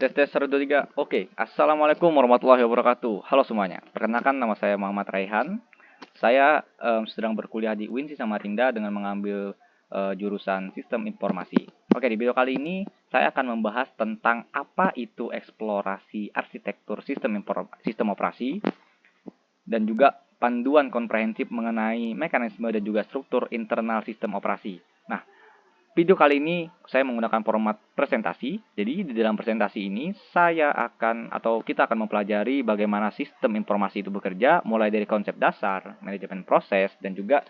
Tes tes 1 2 3. Oke, assalamualaikum warahmatullahi wabarakatuh. Halo semuanya. Perkenalkan, nama saya Muhammad Raihan. Saya sedang berkuliah di UIN Samarinda dengan mengambil jurusan Sistem Informasi. Oke, di video kali ini saya akan membahas tentang apa itu eksplorasi arsitektur sistem operasi dan juga panduan komprehensif mengenai mekanisme dan juga struktur internal sistem operasi. Nah, video kali ini saya menggunakan format presentasi. Jadi di dalam presentasi ini kita akan mempelajari bagaimana sistem informasi itu bekerja, mulai dari konsep dasar, manajemen proses, dan juga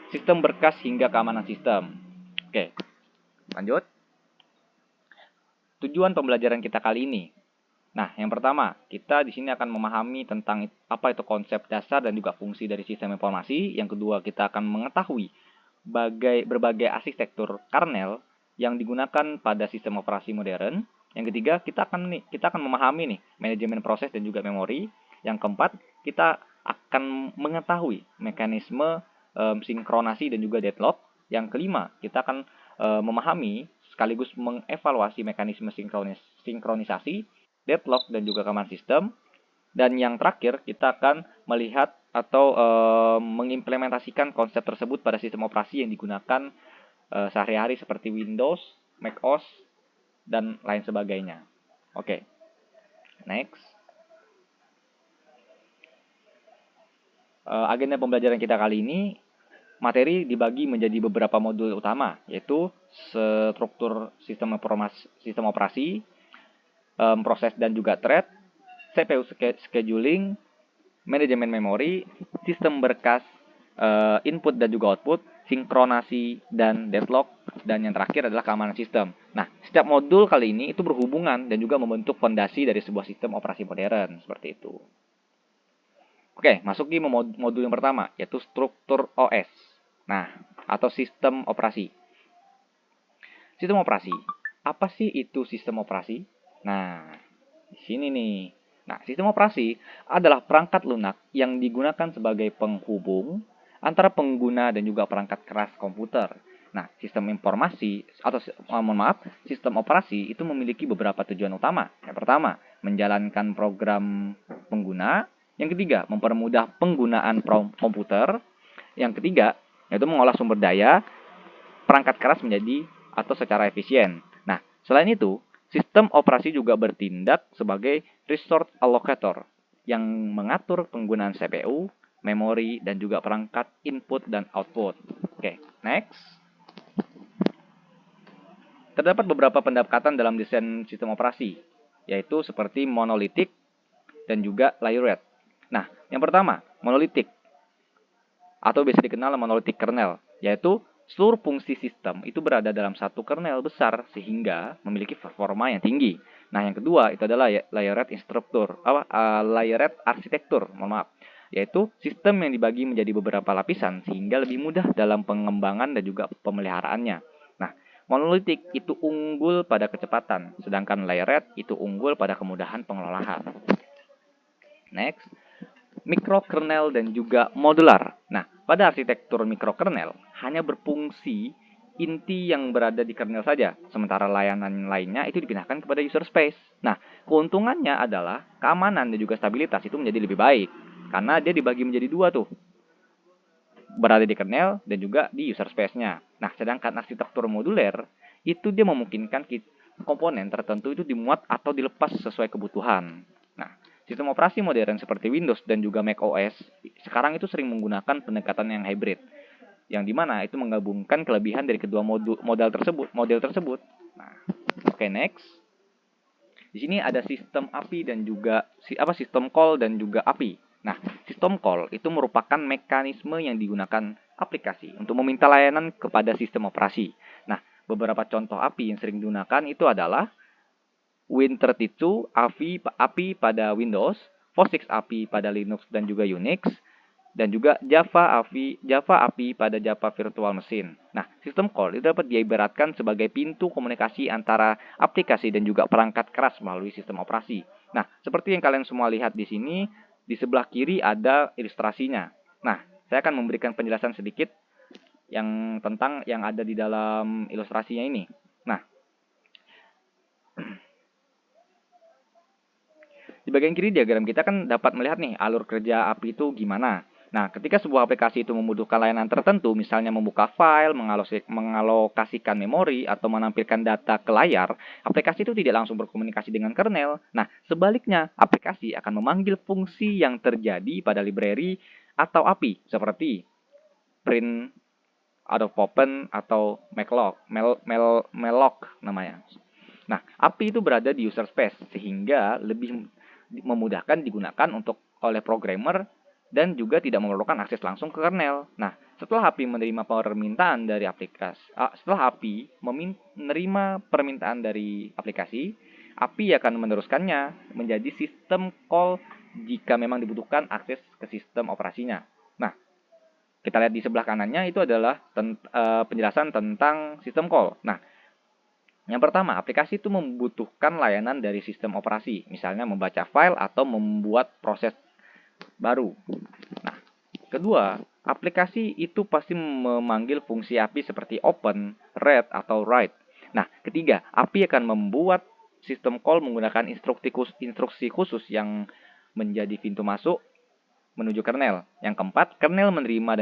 sistem berkas hingga keamanan sistem. Oke, lanjut. Tujuan pembelajaran kita kali ini. Nah, yang pertama, kita di sini akan memahami tentang apa itu konsep dasar dan juga fungsi dari sistem informasi. Yang kedua, kita akan mengetahui berbagai arsitektur kernel yang digunakan pada sistem operasi modern. Yang ketiga, kita akan memahami manajemen proses dan juga memori. Yang keempat, kita akan mengetahui mekanisme sinkronasi dan juga deadlock. Yang kelima, kita akan memahami sekaligus mengevaluasi mekanisme sinkronisasi, deadlock dan juga keamanan sistem. Dan yang terakhir, kita akan melihat atau mengimplementasikan konsep tersebut pada sistem operasi yang digunakan sehari-hari seperti Windows, macOS, dan lain sebagainya. Oke, next. Agenda pembelajaran kita kali ini, materi dibagi menjadi beberapa modul utama, yaitu struktur sistem operasi, proses dan juga thread, CPU scheduling, manajemen memori, sistem berkas, input dan juga output, sinkronasi dan deadlock, dan yang terakhir adalah keamanan sistem. Nah, setiap modul kali ini itu berhubungan dan juga membentuk fondasi dari sebuah sistem operasi modern, seperti itu. Oke, masuki modul yang pertama, yaitu struktur OS. Nah, atau sistem operasi. Sistem operasi. Apa sih itu sistem operasi? Nah, di sini nih. Nah, sistem operasi adalah perangkat lunak yang digunakan sebagai penghubung antara pengguna dan juga perangkat keras komputer. Nah, sistem operasi itu memiliki beberapa tujuan utama. Yang pertama, menjalankan program pengguna. Yang ketiga, mempermudah penggunaan komputer. Yang ketiga, yaitu mengolah sumber daya perangkat keras menjadi atau secara efisien. Nah, selain itu, sistem operasi juga bertindak sebagai resource allocator yang mengatur penggunaan CPU, memori, dan juga perangkat input dan output. Oke, next. Terdapat beberapa pendekatan dalam desain sistem operasi, yaitu seperti monolitik dan juga layered. Nah, yang pertama, monolitik atau biasa dikenal monolitik kernel, yaitu seluruh fungsi sistem itu berada dalam satu kernel besar sehingga memiliki performa yang tinggi. Nah, yang kedua itu adalah layered arsitektur, yaitu sistem yang dibagi menjadi beberapa lapisan sehingga lebih mudah dalam pengembangan dan juga pemeliharaannya. Nah, monolitik itu unggul pada kecepatan, sedangkan layered itu unggul pada kemudahan pengelolaan. Next. Mikrokernel dan juga modular. Nah, pada arsitektur mikrokernel hanya berfungsi inti yang berada di kernel saja, sementara layanan lainnya itu dipindahkan kepada user space. Nah, keuntungannya adalah keamanan dan juga stabilitas itu menjadi lebih baik karena dia dibagi menjadi dua tuh, berada di kernel dan juga di user space-nya. Nah, sedangkan arsitektur moduler itu dia memungkinkan komponen tertentu itu dimuat atau dilepas sesuai kebutuhan. Nah, sistem operasi modern seperti Windows dan juga macOS sekarang itu sering menggunakan pendekatan yang hybrid, yang dimana itu menggabungkan kelebihan dari kedua model tersebut. Nah, oke, next. Di sini ada sistem API dan juga sistem call dan juga API. Nah, sistem call itu merupakan mekanisme yang digunakan aplikasi untuk meminta layanan kepada sistem operasi. Nah, beberapa contoh API yang sering digunakan itu adalah Win32 API pada Windows, POSIX API pada Linux dan juga Unix, dan juga Java API pada Java Virtual Machine. Nah, sistem call itu dapat diibaratkan sebagai pintu komunikasi antara aplikasi dan juga perangkat keras melalui sistem operasi. Nah, seperti yang kalian semua lihat di sini, di sebelah kiri ada ilustrasinya. Nah, saya akan memberikan penjelasan sedikit tentang yang ada di dalam ilustrasinya ini. Nah, Di bagian kiri diagram kita kan dapat melihat nih alur kerja API itu gimana. Nah, ketika sebuah aplikasi itu membutuhkan layanan tertentu, misalnya membuka file, mengalokasikan memori, atau menampilkan data ke layar, aplikasi itu tidak langsung berkomunikasi dengan kernel. Nah, sebaliknya, aplikasi akan memanggil fungsi yang terjadi pada library atau API, seperti print out of open atau malloc namanya. Nah, API itu berada di user space, sehingga lebih memudahkan digunakan untuk oleh programmer dan juga tidak memerlukan akses langsung ke kernel. Nah, setelah API menerima permintaan dari aplikasi, API akan meneruskannya menjadi sistem call jika memang dibutuhkan akses ke sistem operasinya. Nah, kita lihat di sebelah kanannya itu adalah penjelasan tentang sistem call. Nah, yang pertama, aplikasi itu membutuhkan layanan dari sistem operasi, misalnya membaca file atau membuat proses baru. Nah, kedua, aplikasi itu pasti memanggil fungsi API seperti open, read, atau write. Nah, ketiga, API akan membuat sistem call menggunakan instruksi khusus yang menjadi pintu masuk menuju kernel. Yang keempat, kernel menerima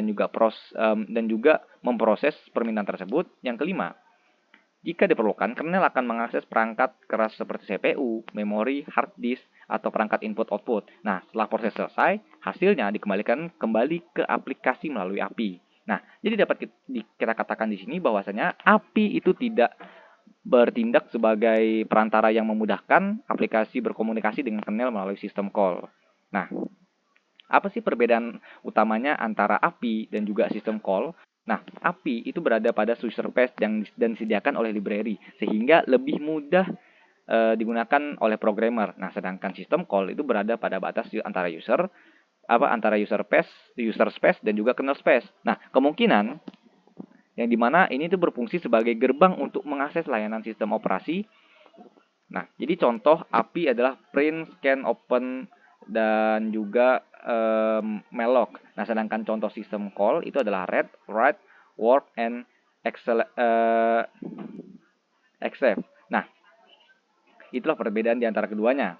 dan juga memproses permintaan tersebut. Yang kelima, jika diperlukan, kernel akan mengakses perangkat keras seperti CPU, memori, hard disk, atau perangkat input-output. Nah, setelah proses selesai, hasilnya dikembalikan kembali ke aplikasi melalui API. Nah, jadi dapat kita katakan di sini bahwasanya API itu tidak bertindak sebagai perantara yang memudahkan aplikasi berkomunikasi dengan kernel melalui sistem call. Nah, apa sih perbedaan utamanya antara API dan juga sistem call? Nah, API itu berada pada user space dan disediakan oleh library, sehingga lebih mudah digunakan oleh programmer. Nah, sedangkan sistem call itu berada pada batas antara user space dan juga kernel space. Nah, kemungkinan yang dimana ini tuh berfungsi sebagai gerbang untuk mengakses layanan sistem operasi. Nah, jadi contoh API adalah print, scan, open, dan juga malloc. Nah, sedangkan contoh sistem call itu adalah read, write, work, and accept. Nah, itulah perbedaan di antara keduanya.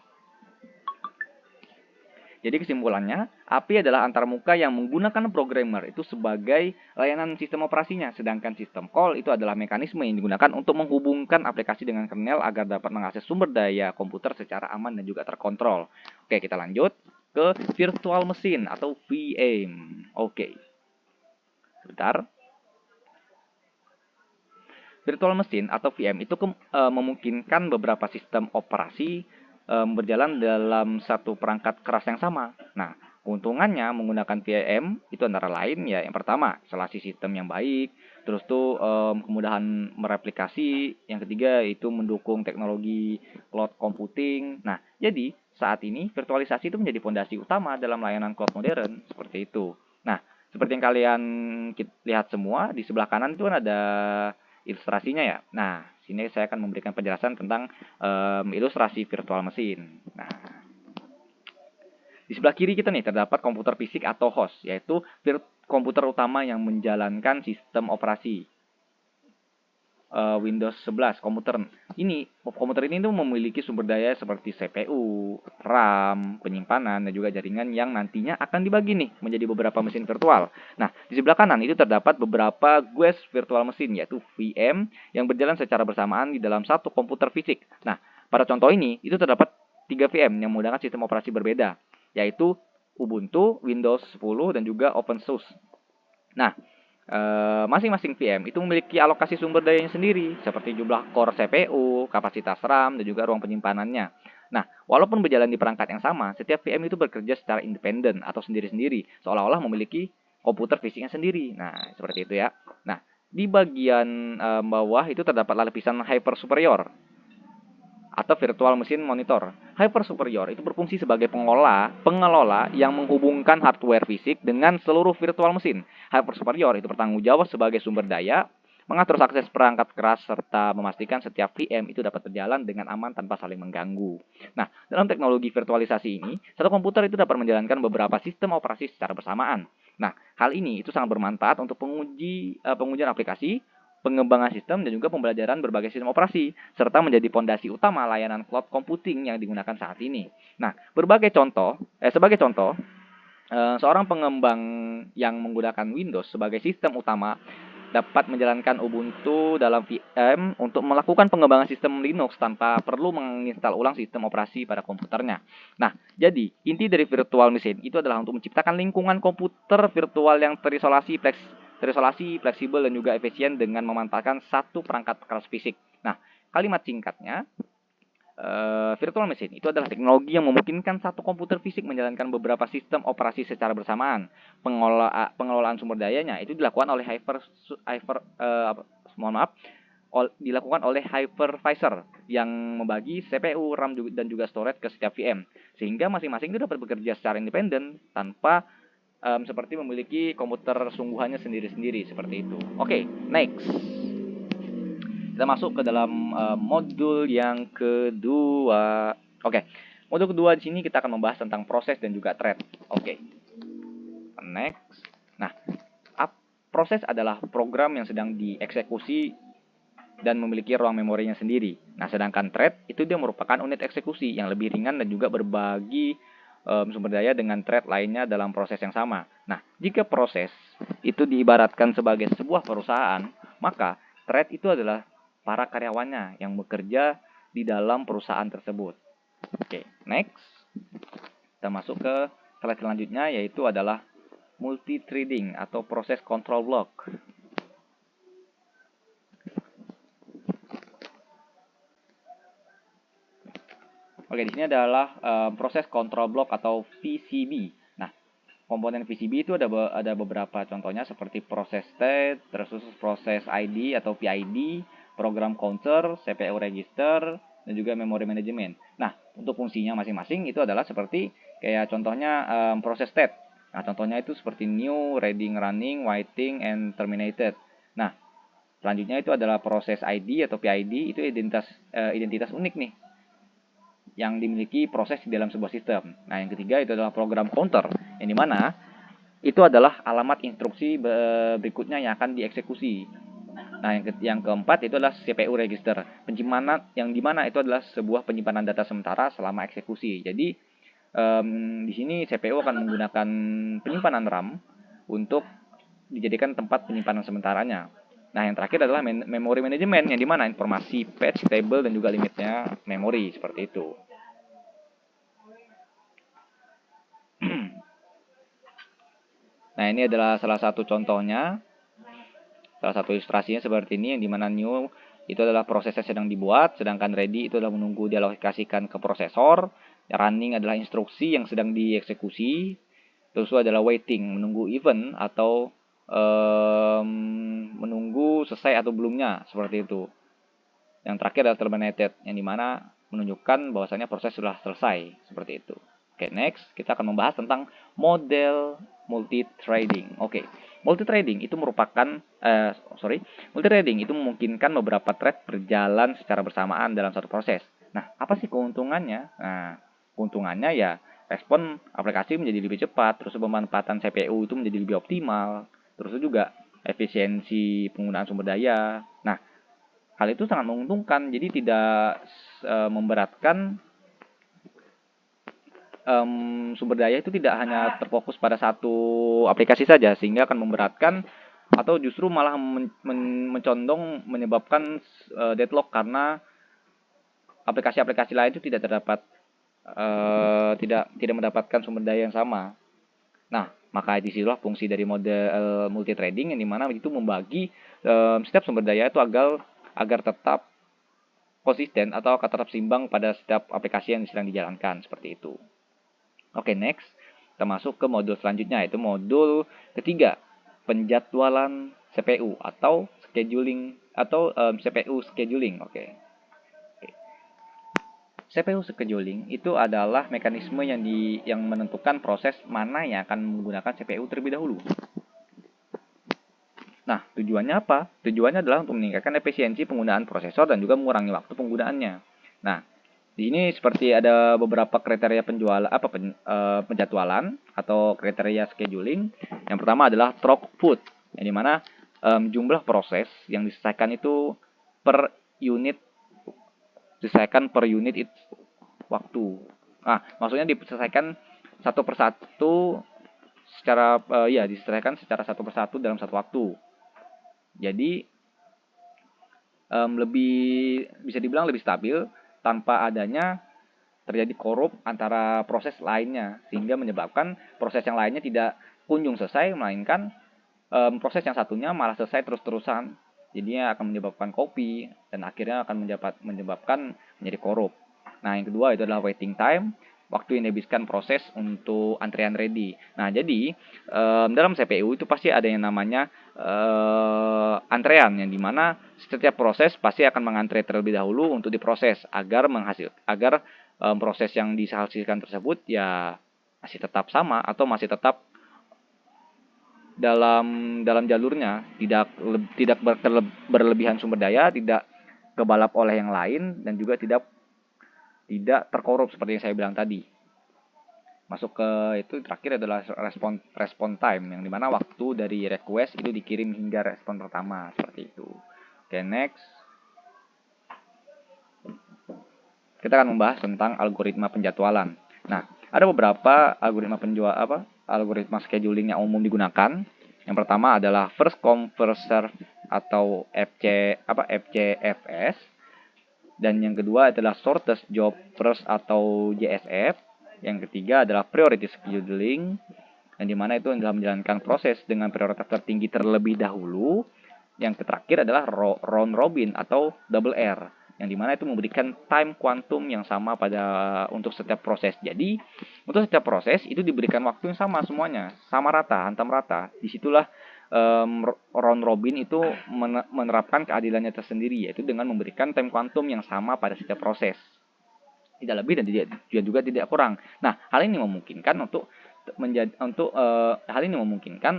Jadi kesimpulannya, API adalah antarmuka yang menggunakan programmer itu sebagai layanan sistem operasinya, sedangkan sistem call itu adalah mekanisme yang digunakan untuk menghubungkan aplikasi dengan kernel agar dapat mengakses sumber daya komputer secara aman dan juga terkontrol. Oke, kita lanjut ke virtual machine atau VM. Oke. Sebentar. Virtual machine atau VM itu memungkinkan beberapa sistem operasi berjalan dalam satu perangkat keras yang sama. Nah, keuntungannya menggunakan VM itu antara lain ya yang pertama, instalasi sistem yang baik, terus tuh kemudahan mereplikasi, yang ketiga itu mendukung teknologi cloud computing. Nah, jadi saat ini virtualisasi itu menjadi fondasi utama dalam layanan cloud modern seperti itu. Nah, seperti yang kalian lihat semua di sebelah kanan itu kan ada ilustrasinya ya. Nah, sini saya akan memberikan penjelasan tentang ilustrasi virtual machine. Nah, di sebelah kiri kita nih terdapat komputer fisik atau host, yaitu komputer utama yang menjalankan sistem operasi Windows 11 komputer. Komputer ini tuh memiliki sumber daya seperti CPU, RAM, penyimpanan, dan juga jaringan yang nantinya akan dibagi nih menjadi beberapa mesin virtual. Nah, di sebelah kanan itu terdapat beberapa guest virtual machine, yaitu VM, yang berjalan secara bersamaan di dalam satu komputer fisik. Nah, pada contoh ini, itu terdapat 3 VM yang menggunakan sistem operasi berbeda, yaitu Ubuntu, Windows 10, dan juga OpenSUSE. Nah, masing-masing VM itu memiliki alokasi sumber dayanya sendiri, seperti jumlah core CPU, kapasitas RAM, dan juga ruang penyimpanannya. Nah, walaupun berjalan di perangkat yang sama, setiap VM itu bekerja secara independen atau sendiri-sendiri, seolah-olah memiliki komputer fisiknya sendiri. Nah, seperti itu ya. Nah, di bagian bawah itu terdapat lapisan Hyper Superior atau Virtual Machine Monitor. Hyper Superior itu berfungsi sebagai pengelola yang menghubungkan hardware fisik dengan seluruh virtual mesin. Hyper Superior itu bertanggung jawab sebagai sumber daya, mengatur akses perangkat keras, serta memastikan setiap VM itu dapat berjalan dengan aman tanpa saling mengganggu. Nah, dalam teknologi virtualisasi ini, satu komputer itu dapat menjalankan beberapa sistem operasi secara bersamaan. Nah, hal ini itu sangat bermanfaat untuk pengujian aplikasi, pengembangan sistem, dan juga pembelajaran berbagai sistem operasi, serta menjadi pondasi utama layanan cloud computing yang digunakan saat ini. Nah, sebagai contoh, seorang pengembang yang menggunakan Windows sebagai sistem utama dapat menjalankan Ubuntu dalam VM untuk melakukan pengembangan sistem Linux tanpa perlu menginstal ulang sistem operasi pada komputernya. Nah, jadi inti dari virtual machine itu adalah untuk menciptakan lingkungan komputer virtual yang terisolasi, fleksibel, dan juga efisien dengan memanfaatkan satu perangkat keras fisik. Nah, kalimat singkatnya, virtual machine itu adalah teknologi yang memungkinkan satu komputer fisik menjalankan beberapa sistem operasi secara bersamaan. Pengelolaan sumber dayanya itu dilakukan oleh dilakukan oleh hypervisor yang membagi CPU, RAM, dan juga storage ke setiap VM, sehingga masing-masing itu dapat bekerja secara independen tanpa seperti memiliki komputer sungguhannya sendiri-sendiri seperti itu. Oke, next. Kita masuk ke dalam modul yang kedua. Oke, modul kedua di sini kita akan membahas tentang proses dan juga thread. Oke, next. Nah, proses adalah program yang sedang dieksekusi dan memiliki ruang memorinya sendiri. Nah, sedangkan thread itu dia merupakan unit eksekusi yang lebih ringan dan juga berbagi sumber daya dengan thread lainnya dalam proses yang sama. Nah, jika proses itu diibaratkan sebagai sebuah perusahaan, maka thread itu adalah para karyawannya yang bekerja di dalam perusahaan tersebut. Oke, next. Kita masuk ke slide selanjutnya, yaitu adalah multi-threading atau proses control block. Oke, di sini adalah proses control block atau PCB. Nah, komponen PCB itu ada beberapa contohnya seperti proses state, terus proses ID atau PID, program counter, CPU register, dan juga memory management. Nah, untuk fungsinya masing-masing itu adalah seperti kayak contohnya proses state. Nah, contohnya itu seperti new, ready, running, waiting, and terminated. Nah, selanjutnya itu adalah proses ID atau PID, itu identitas unik nih yang dimiliki proses di dalam sebuah sistem. Nah, yang ketiga itu adalah program counter, yang dimana itu adalah alamat instruksi berikutnya yang akan dieksekusi. Nah, yang keempat itu adalah CPU register, penyimpanan yang dimana itu adalah sebuah penyimpanan data sementara selama eksekusi. Jadi di sini CPU akan menggunakan penyimpanan RAM untuk dijadikan tempat penyimpanan sementaranya. Nah, yang terakhir adalah memory management, yang dimana informasi patch, table, dan juga limitnya memori seperti itu. Nah, ini adalah salah satu contohnya. Salah satu ilustrasinya seperti ini, yang dimana new itu adalah prosesnya sedang dibuat, sedangkan ready itu adalah menunggu dialokasikan ke prosesor, running adalah instruksi yang sedang dieksekusi, terus itu adalah waiting, menunggu event atau menunggu selesai atau belumnya, seperti itu. Yang terakhir adalah terminated, yang dimana menunjukkan bahwasanya proses sudah selesai, seperti itu. Oke, next kita akan membahas tentang model multithreading. Oke, multithreading itu multithreading itu memungkinkan beberapa thread berjalan secara bersamaan dalam satu proses. Nah, apa sih keuntungannya? Nah, keuntungannya ya respon aplikasi menjadi lebih cepat, terus pemanfaatan CPU itu menjadi lebih optimal, terus juga efisiensi penggunaan sumber daya. Nah, hal itu sangat menguntungkan, jadi tidak memberatkan. Sumber daya itu tidak hanya terfokus pada satu aplikasi saja, sehingga akan memberatkan atau justru malah mencondong menyebabkan deadlock karena aplikasi-aplikasi lain itu tidak mendapatkan sumber daya yang sama. Nah, maka disitulah fungsi dari model multithreading, yang dimana itu membagi setiap sumber daya itu agar tetap konsisten atau akan tetap seimbang pada setiap aplikasi yang sedang dijalankan, seperti itu. Oke, next. Kita masuk ke modul selanjutnya, yaitu modul ketiga, penjadwalan CPU atau scheduling atau CPU scheduling. Oke. CPU scheduling itu adalah mekanisme yang menentukan proses mana yang akan menggunakan CPU terlebih dahulu. Nah, tujuannya apa? Tujuannya adalah untuk meningkatkan efisiensi penggunaan prosesor dan juga mengurangi waktu penggunaannya. Nah, di sini seperti ada beberapa kriteria penjadwalan atau kriteria scheduling. Yang pertama adalah throughput, yang dimana jumlah proses yang diselesaikan itu per unit waktu. Nah, maksudnya diselesaikan satu persatu secara diselesaikan secara satu persatu dalam satu waktu. Jadi lebih bisa dibilang lebih stabil tanpa adanya terjadi korup antara proses lainnya, sehingga menyebabkan proses yang lainnya tidak kunjung selesai, melainkan proses yang satunya malah selesai terus-terusan. Jadinya akan menyebabkan kopi dan akhirnya akan menyebabkan menjadi korup. Nah, yang kedua itu adalah waiting time, waktu yang dihabiskan proses untuk antrian ready. Nah, jadi dalam CPU itu pasti ada yang namanya antrean, yang dimana setiap proses pasti akan mengantre terlebih dahulu untuk diproses agar proses yang dihasilkan tersebut ya masih tetap sama atau masih tetap dalam jalurnya, tidak berlebihan sumber daya, tidak kebalap oleh yang lain, dan juga tidak terkorup seperti yang saya bilang tadi. Masuk ke itu terakhir adalah respon time, yang dimana waktu dari request itu dikirim hingga respon pertama, seperti itu. Oke, next. Kita akan membahas tentang algoritma penjadwalan. Nah, ada beberapa algoritma scheduling yang umum digunakan. Yang pertama adalah first come first serve atau FCFS. Dan yang kedua adalah shortest job first atau JSF. Yang ketiga adalah priority scheduling, yang dimana itu adalah menjalankan proses dengan prioritas tertinggi terlebih dahulu. Yang terakhir adalah round robin atau double R, yang dimana itu memberikan time quantum yang sama untuk setiap proses. Jadi untuk setiap proses itu diberikan waktu yang sama semuanya, sama rata, hantam rata. Disitulah round robin itu menerapkan keadilannya tersendiri, yaitu dengan memberikan time quantum yang sama pada setiap proses, tidak lebih dan juga tidak kurang. Nah, hal ini memungkinkan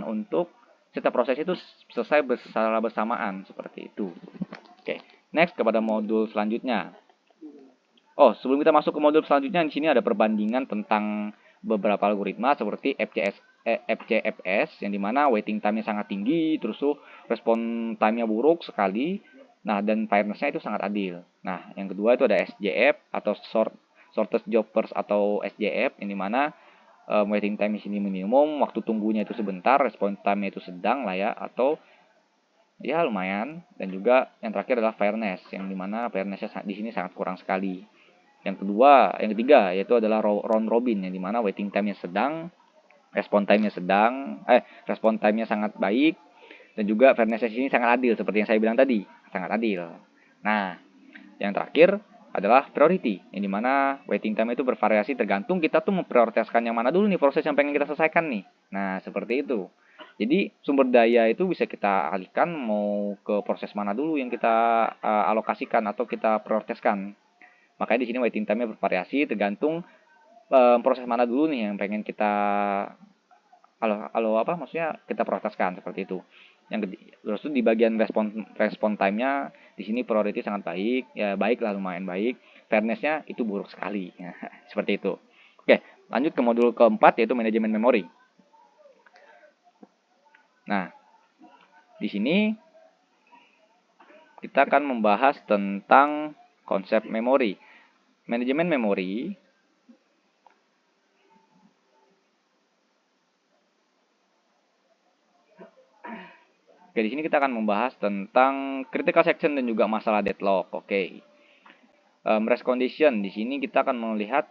untuk setiap proses itu selesai secara bersamaan, seperti itu. Oke, next kepada modul selanjutnya. Oh, sebelum kita masuk ke modul selanjutnya, di sini ada perbandingan tentang beberapa algoritma seperti FCFS, yang dimana waiting time-nya sangat tinggi, terus respon time-nya buruk sekali. Nah, dan fairness-nya itu sangat adil. Nah, yang kedua itu ada SJF atau shortest job first atau SJF, yang dimana waiting time di sini minimum, waktu tunggunya itu sebentar, respon time-nya itu sedang lah ya, atau ya lumayan. Dan juga yang terakhir adalah fairness, yang dimana fairness-nya di sini sangat kurang sekali. Yang ketiga yaitu adalah round robin, yang dimana waiting time-nya sedang, respon time-nya sangat baik, dan juga fairness-nya di sini sangat adil, seperti yang saya bilang tadi, sangat adil. Nah, yang terakhir adalah priority, yang dimana waiting time itu bervariasi tergantung kita tuh memprioritaskan yang mana dulu nih proses yang pengen kita selesaikan nih. Nah, seperti itu. Jadi sumber daya itu bisa kita alihkan mau ke proses mana dulu yang kita alokasikan atau kita prioritaskan. Makanya di sini waiting time-nya bervariasi tergantung proses mana dulu nih yang pengen kita kita prioritaskan, seperti itu. Terus di bagian respon time-nya di sini priority sangat baik, ya baiklah, lumayan baik. Fairness-nya itu buruk sekali. Seperti itu. Oke, lanjut ke modul keempat, yaitu manajemen memori. Nah, di sini kita akan membahas tentang konsep memori. Manajemen memori Oke, di sini kita akan membahas tentang critical section dan juga masalah deadlock. Oke. Rest condition, di sini kita akan melihat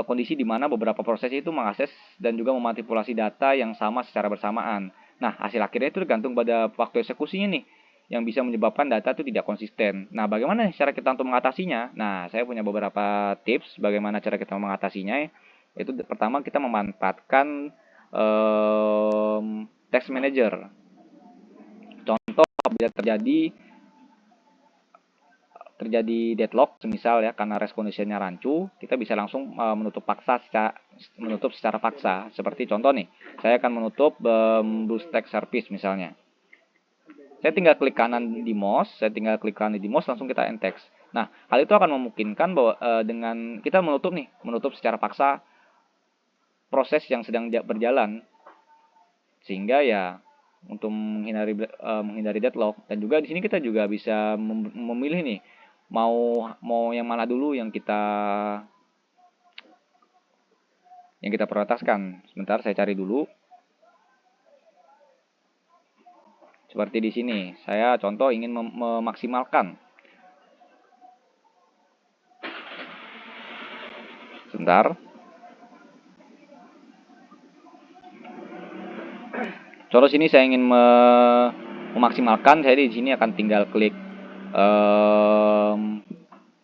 kondisi di mana beberapa proses itu mengakses dan juga memanipulasi data yang sama secara bersamaan. Nah, hasil akhirnya itu tergantung pada waktu eksekusinya nih, yang bisa menyebabkan data itu tidak konsisten. Nah, bagaimana cara kita untuk mengatasinya? Nah, saya punya beberapa tips bagaimana cara kita mengatasinya. Itu pertama, kita memanfaatkan text manager. Contoh, apabila terjadi deadlock, misal ya karena rest condition-nya rancu, kita bisa langsung menutup secara paksa. Seperti contoh nih, saya akan menutup BlueStack service misalnya. Saya tinggal klik kanan di mouse, langsung kita end text. Nah, hal itu akan memungkinkan bahwa dengan kita menutup secara paksa proses yang sedang berjalan, sehingga ya untuk menghindari deadlock. Dan juga di sini kita juga bisa memilih nih mau yang mana dulu yang kita prioritaskan. Sebentar saya cari dulu. Seperti di sini, saya contoh ingin memaksimalkan. Sebentar. Contoh sini saya ingin memaksimalkan, saya di sini akan tinggal klik.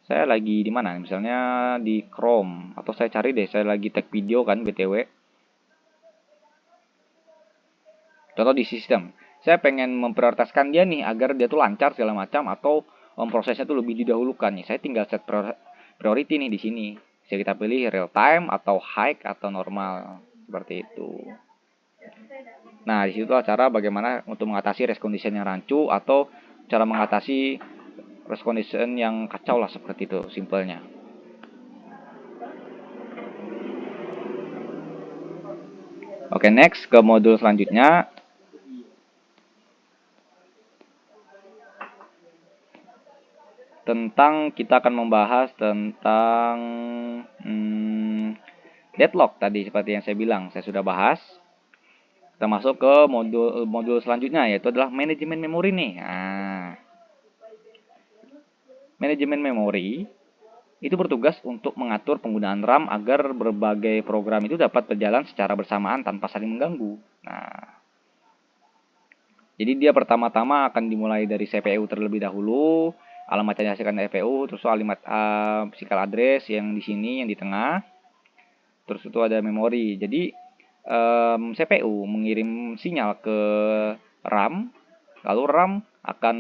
Saya lagi di mana? Misalnya di Chrome, atau saya cari deh, saya lagi tag video kan BTW. Contoh di sistem, saya pengen memprioritaskan dia nih agar dia tuh lancar segala macam, atau prosesnya tuh lebih didahulukan nih. Saya tinggal set priority nih di sini. Bisa kita pilih real time atau high atau normal seperti itu. Nah, di situ cara bagaimana untuk mengatasi race condition yang rancu atau cara mengatasi race condition yang kacau lah, seperti itu simpelnya. Oke, next ke modul selanjutnya. Kita akan membahas tentang deadlock tadi, seperti yang saya bilang, saya sudah bahas. Kita masuk ke modul selanjutnya, yaitu adalah manajemen memori nih. Nah, manajemen memori itu bertugas untuk mengatur penggunaan RAM agar berbagai program itu dapat berjalan secara bersamaan tanpa saling mengganggu. Nah, jadi dia pertama-tama akan dimulai dari CPU terlebih dahulu, alamat yang dihasilkan CPU, terus alamat physical address yang di sini, yang di tengah, terus itu ada memori. Jadi CPU mengirim sinyal ke RAM, lalu RAM akan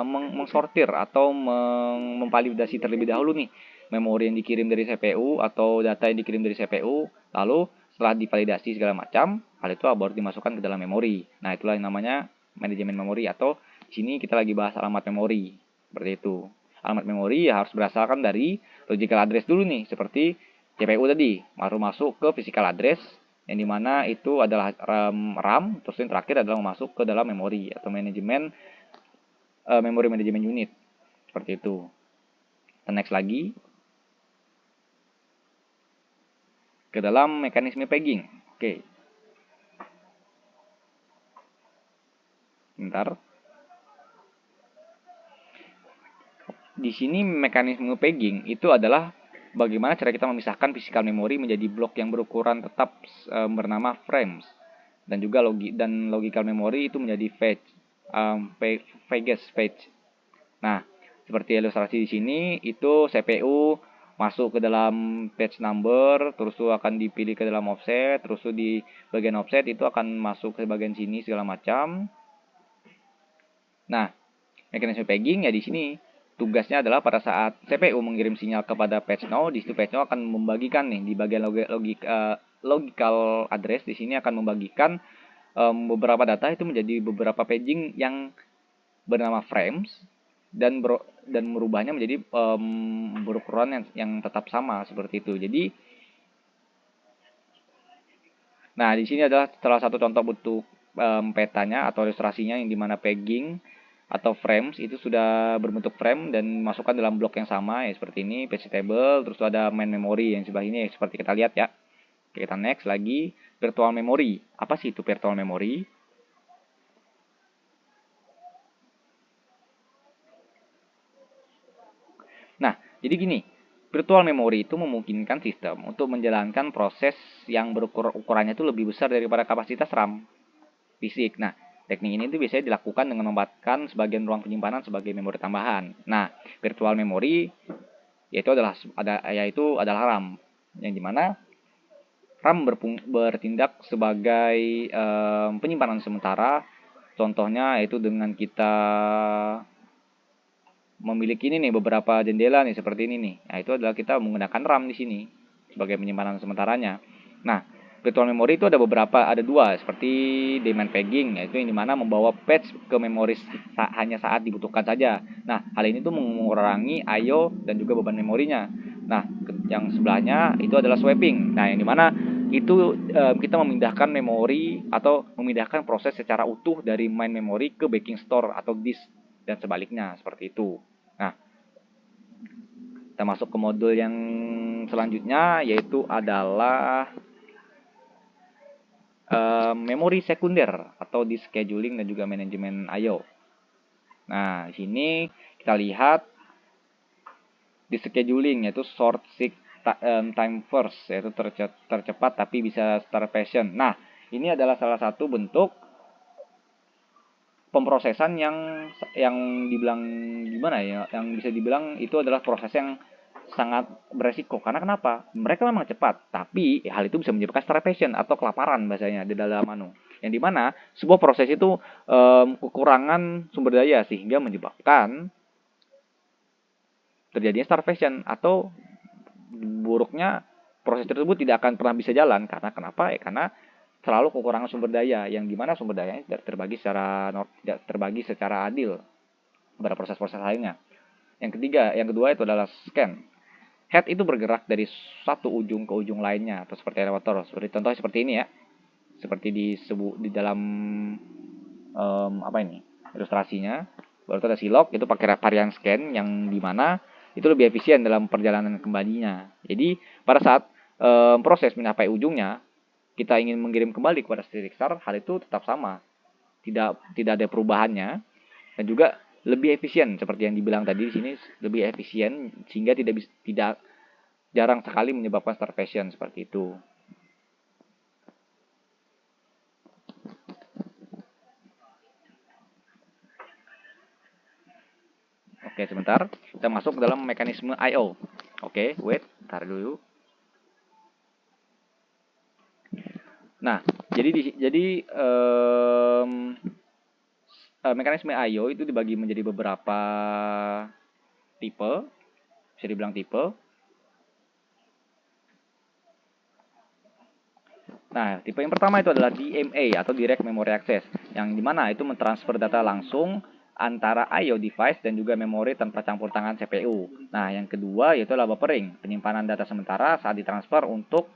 mengsortir atau memvalidasi terlebih dahulu nih memori yang dikirim dari CPU atau data yang dikirim dari CPU, lalu setelah divalidasi segala macam, hal itu baru dimasukkan ke dalam memori. Nah, itulah yang namanya manajemen memori, atau di sini kita lagi bahas alamat memori. Seperti itu. Alamat memori ya harus berasalkan dari logical address dulu nih, seperti CPU tadi, baru masuk ke physical address yang dimana itu adalah RAM, terus yang terakhir adalah masuk ke dalam memori atau manajemen memory management unit, seperti itu. Dan next lagi ke dalam mekanisme pegging. Oke. Bentar. Di sini mekanisme pegging itu adalah bagaimana cara kita memisahkan physical memory menjadi blok yang berukuran tetap bernama frames, dan juga logical memory itu menjadi page. Nah, seperti ilustrasi di sini, itu CPU masuk ke dalam page number, terus itu akan dipilih ke dalam offset, terus itu di bagian offset itu akan masuk ke bagian sini segala macam. Nah, mekanisme pegging ya di sini tugasnya adalah pada saat CPU mengirim sinyal kepada page node, di situ page node akan membagikan nih di bagian logical address, di sini akan membagikan beberapa data itu menjadi beberapa paging yang bernama frames, dan merubahnya menjadi berukuran yang tetap sama seperti itu. Jadi, nah di sini adalah salah satu contoh bentuk petanya atau ilustrasinya, yang dimana pegging atau frames itu sudah berbentuk frame dan masukkan dalam blok yang sama ya, seperti ini, page table, terus ada main memory yang sebelah ini seperti kita lihat ya. Oke, kita next lagi, virtual memory. Apa sih itu virtual memory? Nah, jadi gini, virtual memory itu memungkinkan sistem untuk menjalankan proses yang ukurannya itu lebih besar daripada kapasitas RAM fisik. Nah, teknik ini tuh biasanya dilakukan dengan memanfaatkan sebagian ruang penyimpanan sebagai memori tambahan. Nah, virtual memory yaitu adalah RAM, yang dimana RAM bertindak sebagai penyimpanan sementara. Contohnya yaitu dengan kita memiliki ini nih beberapa jendela nih seperti ini nih. Nah, itu adalah kita menggunakan RAM di sini sebagai penyimpanan sementaranya. Nah, virtual memory itu ada dua, seperti demand pegging, yaitu yang dimana membawa patch ke memori hanya saat dibutuhkan saja. Nah, hal ini tuh mengurangi I/O dan juga beban memorinya. Nah, yang sebelahnya itu adalah swapping. Nah, yang dimana itu kita memindahkan memori atau memindahkan proses secara utuh dari main memory ke backing store atau disk dan sebaliknya seperti itu. Nah, kita masuk ke modul yang selanjutnya yaitu adalah memori sekunder atau disk scheduling dan juga manajemen I/O. Nah, di sini kita lihat disk scheduling yaitu short seek time first, yaitu tercepat tapi bisa starvation. Nah, ini adalah salah satu bentuk pemrosesan yang dibilang gimana ya, yang bisa dibilang itu adalah proses yang sangat beresiko. Karena kenapa? Mereka memang cepat, tapi hal itu bisa menyebabkan starvation atau kelaparan bahasanya di dalam yang dimana sebuah proses itu kekurangan sumber daya sehingga menyebabkan terjadinya starvation atau buruknya proses tersebut tidak akan pernah bisa jalan. Karena kenapa? Karena selalu kekurangan sumber daya yang dimana sumber dayanya tidak terbagi secara adil pada proses-proses lainnya. Yang kedua itu adalah scan. Head itu bergerak dari satu ujung ke ujung lainnya atau seperti elevator. Contohnya seperti ini ya. Seperti di dalam ilustrasinya. Baru itu ada silok, itu pakai varian scan yang dimana itu lebih efisien dalam perjalanan kembalinya. Jadi pada saat proses mencapai ujungnya, kita ingin mengirim kembali kepada titik start, hal itu tetap sama, tidak ada perubahannya, dan juga lebih efisien seperti yang dibilang tadi di sini, lebih efisien sehingga tidak jarang sekali menyebabkan starvation seperti itu. Oke, sebentar. Kita masuk ke dalam mekanisme I/O. Oke, wait, tar dulu. Nah, mekanisme I/O itu dibagi menjadi beberapa tipe, bisa dibilang tipe. Nah, tipe yang pertama itu adalah DMA atau Direct Memory Access, yang dimana itu mentransfer data langsung antara I/O device dan juga memori tanpa campur tangan CPU. Nah, yang kedua yaitu adalah buffering, penyimpanan data sementara saat ditransfer untuk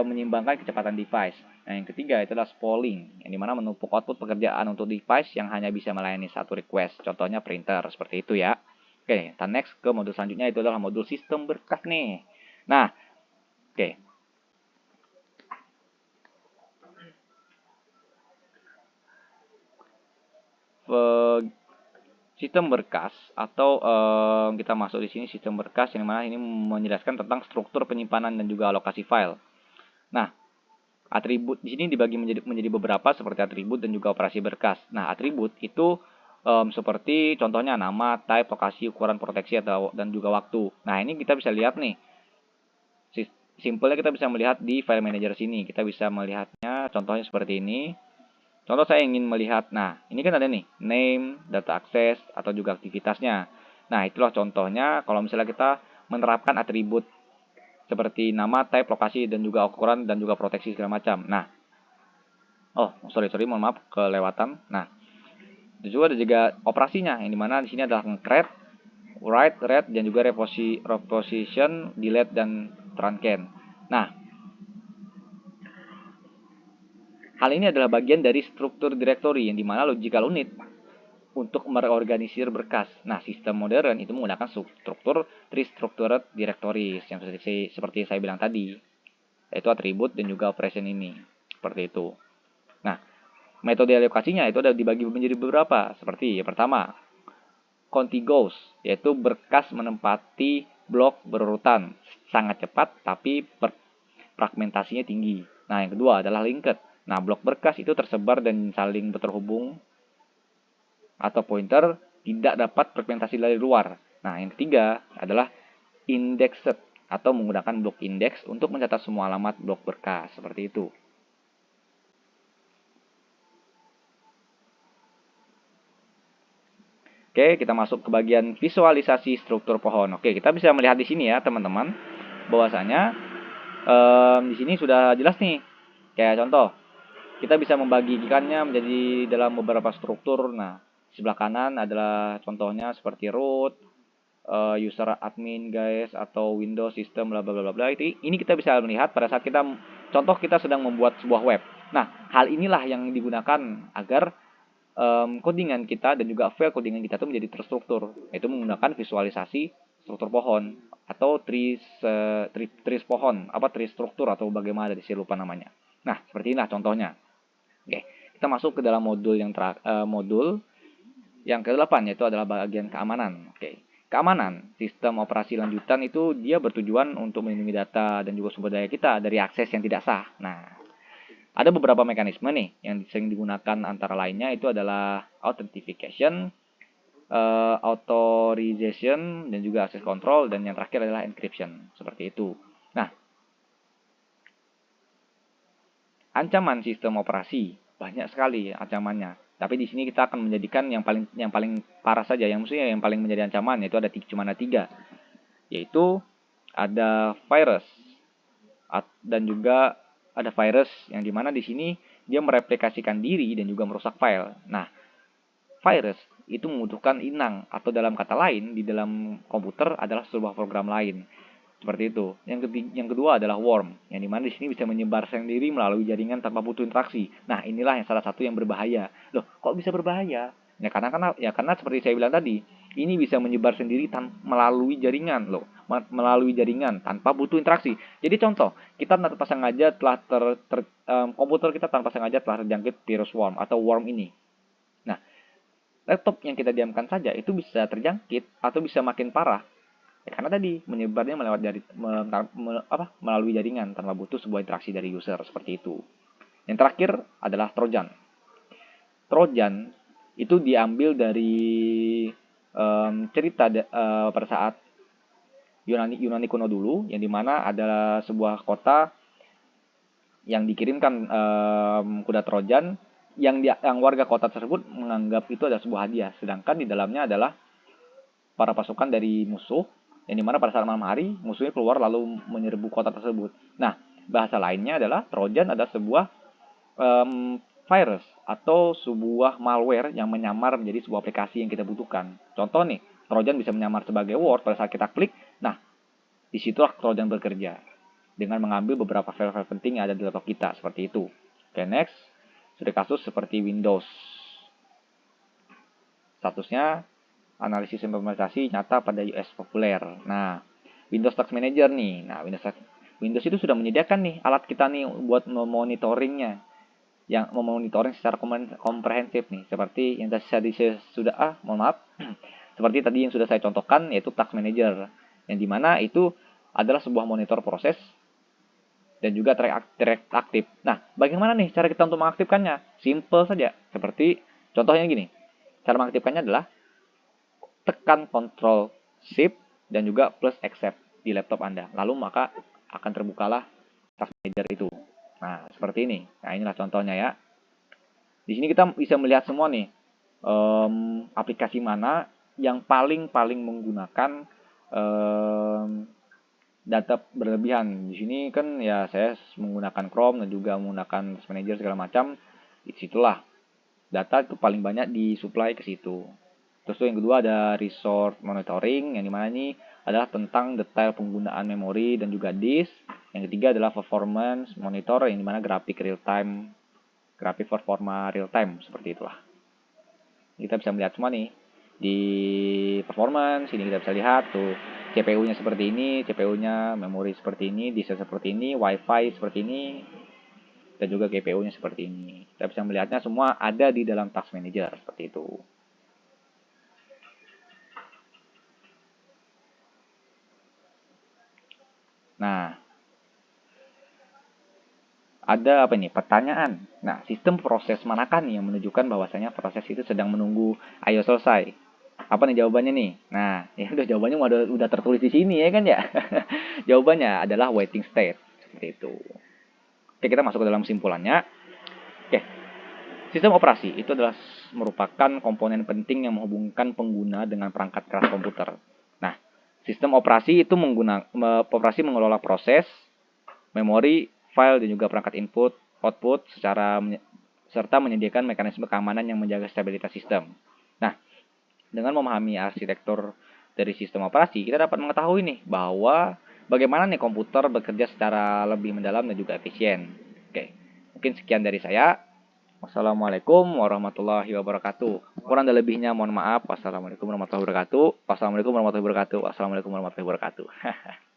menyimbangkan kecepatan device. Nah, yang ketiga itu adalah spooling, yang dimana menumpuk output pekerjaan untuk device yang hanya bisa melayani satu request, contohnya printer, seperti itu ya. Oke, kita next ke modul selanjutnya itu adalah modul sistem berkas nih. Nah, oke. Sistem berkas atau kita masuk di sini sistem berkas yang mana ini menjelaskan tentang struktur penyimpanan dan juga alokasi file. Nah, atribut di sini dibagi menjadi beberapa seperti atribut dan juga operasi berkas. Nah, atribut itu seperti contohnya nama, type, lokasi, ukuran, proteksi dan juga waktu. Nah, ini kita bisa lihat nih. Simpelnya kita bisa melihat di file manager sini. Kita bisa melihatnya contohnya seperti ini. Contoh saya ingin melihat, nah ini kan ada nih, name, data akses, atau juga aktivitasnya. Nah itulah contohnya kalau misalnya kita menerapkan atribut seperti nama, type, lokasi, dan juga ukuran, dan juga proteksi segala macam. Nah, sorry, mohon maaf, kelewatan. Nah, itu juga ada juga operasinya, yang dimana di sini adalah create, write, read, dan juga reposition, delete, dan truncate. Nah, hal ini adalah bagian dari struktur directory yang dimana logical unit untuk mereorganisir berkas. Nah, sistem modern itu menggunakan struktur three-structured directories yang seperti saya bilang tadi, yaitu atribut dan juga operation ini. Seperti itu. Nah, metode alokasinya itu ada dibagi menjadi beberapa. Seperti yang pertama, contiguous, yaitu berkas menempati blok berurutan. Sangat cepat tapi fragmentasinya tinggi. Nah, yang kedua adalah linked. Nah, blok berkas itu tersebar dan saling terhubung atau pointer tidak dapat fragmentasi dari luar. Nah, yang ketiga adalah indexed atau menggunakan blok index untuk mencatat semua alamat blok berkas seperti itu. Oke, kita masuk ke bagian visualisasi struktur pohon. Oke, kita bisa melihat di sini ya, teman-teman, bahwasanya di sini sudah jelas nih. Kayak contoh, kita bisa membagikannya menjadi dalam beberapa struktur. Nah, sebelah kanan adalah contohnya seperti root, user admin guys atau Windows system bla bla bla bla. Ini kita bisa melihat pada saat kita contoh kita sedang membuat sebuah web. Nah, hal inilah yang digunakan agar codingan kita dan juga file codingan kita itu menjadi terstruktur, yaitu menggunakan visualisasi struktur pohon atau trees pohon, tree struktur atau bagaimana di sini lupa namanya. Nah, seperti inilah contohnya. Oke, kita masuk ke dalam modul modul yang ke-8, yaitu adalah bagian keamanan. Oke. Keamanan sistem operasi lanjutan itu dia bertujuan untuk melindungi data dan juga sumber daya kita dari akses yang tidak sah. Nah, ada beberapa mekanisme nih yang sering digunakan, antara lainnya itu adalah authentication, authorization, dan juga access control, dan yang terakhir adalah encryption. Seperti itu. Nah, ancaman sistem operasi banyak sekali ancamannya. Tapi di sini kita akan menjadikan yang paling parah saja, yang maksudnya yang paling menjadi ancaman, yaitu cuma ada 3, yaitu ada virus dan juga ada virus yang dimana di sini dia mereplikasikan diri dan juga merusak file. Nah, virus itu membutuhkan inang, atau dalam kata lain di dalam komputer adalah sebuah program lain. Seperti itu. Yang kedua adalah worm, yang dimana di sini bisa menyebar sendiri melalui jaringan tanpa butuh interaksi. Nah, inilah yang salah satu yang berbahaya. Loh, kok bisa berbahaya? Karena seperti saya bilang tadi, ini bisa menyebar sendiri melalui jaringan, loh. Melalui jaringan tanpa butuh interaksi. Jadi contoh, kita tanpa sengaja komputer kita tanpa sengaja telah terjangkit virus worm atau worm ini. Nah, laptop yang kita diamkan saja itu bisa terjangkit atau bisa makin parah. Karena tadi menyebarnya melalui jaringan tanpa butuh sebuah interaksi dari user, seperti itu. Yang terakhir adalah Trojan. Trojan itu diambil dari cerita pada saat Yunani kuno dulu, yang dimana adalah sebuah kota yang dikirimkan kuda Trojan, yang warga kota tersebut menganggap itu adalah sebuah hadiah, sedangkan di dalamnya adalah para pasukan dari musuh, yang dimana pada saat malam hari musuhnya keluar lalu menyerbu kota tersebut. Nah, bahasa lainnya adalah Trojan adalah sebuah virus atau sebuah malware yang menyamar menjadi sebuah aplikasi yang kita butuhkan. Contoh nih, Trojan bisa menyamar sebagai Word pada saat kita klik. Nah, disitulah Trojan bekerja dengan mengambil beberapa file-file penting yang ada di laptop kita, seperti itu. Oke, next. Studi kasus seperti Windows. Statusnya analisis implementasi nyata pada US populer. Nah, Windows Task Manager nih. Nah, Windows itu sudah menyediakan nih alat kita nih buat memonitoringnya. Yang memonitoring secara komprehensif nih. Seperti yang tadi seperti tadi yang sudah saya contohkan, yaitu Task Manager. Yang dimana itu adalah sebuah monitor proses dan juga track aktif. Nah, bagaimana nih cara kita untuk mengaktifkannya? Simple saja. Seperti contohnya gini. Cara mengaktifkannya adalah tekan Ctrl Shift dan juga plus Accept di laptop Anda. Lalu maka akan terbukalah Task Manager itu. Nah, seperti ini. Nah, inilah contohnya ya. Di sini kita bisa melihat semua nih aplikasi mana yang paling menggunakan data berlebihan. Di sini kan ya saya menggunakan Chrome dan juga menggunakan Task Manager segala macam. Disitulah data itu paling banyak disuplai ke situ. Terus yang kedua ada resource monitoring, yang dimana ini adalah tentang detail penggunaan memori dan juga disk. Yang ketiga adalah performance monitor, yang dimana grafik performa real time, seperti itulah. Kita bisa melihat semua nih di performance. Ini kita bisa lihat tuh CPU-nya seperti ini, CPU-nya memori seperti ini, disk seperti ini, WiFi seperti ini, dan juga GPU-nya seperti ini. Kita bisa melihatnya semua ada di dalam Task Manager, seperti itu. Nah, ada apa nih? Pertanyaan. Nah, sistem proses manakah nih yang menunjukkan bahwasanya proses itu sedang menunggu ayo selesai? Apa nih jawabannya nih? Nah, ya udah jawabannya udah tertulis di sini ya kan ya. Jawabannya adalah waiting state, seperti itu. Oke, kita masuk ke dalam simpulannya. Oke. Sistem operasi itu adalah merupakan komponen penting yang menghubungkan pengguna dengan perangkat keras komputer. Nah, sistem operasi itu mengelola proses, memori, file, dan juga perangkat input, output serta menyediakan mekanisme keamanan yang menjaga stabilitas sistem. Nah, dengan memahami arsitektur dari sistem operasi, kita dapat mengetahui nih bahwa bagaimana nih komputer bekerja secara lebih mendalam dan juga efisien. Oke, mungkin sekian dari saya. Wassalamualaikum warahmatullahi wabarakatuh. Kurang dan lebihnya mohon maaf. Wassalamualaikum warahmatullahi wabarakatuh. Wassalamualaikum warahmatullahi wabarakatuh. Wassalamualaikum warahmatullahi wabarakatuh.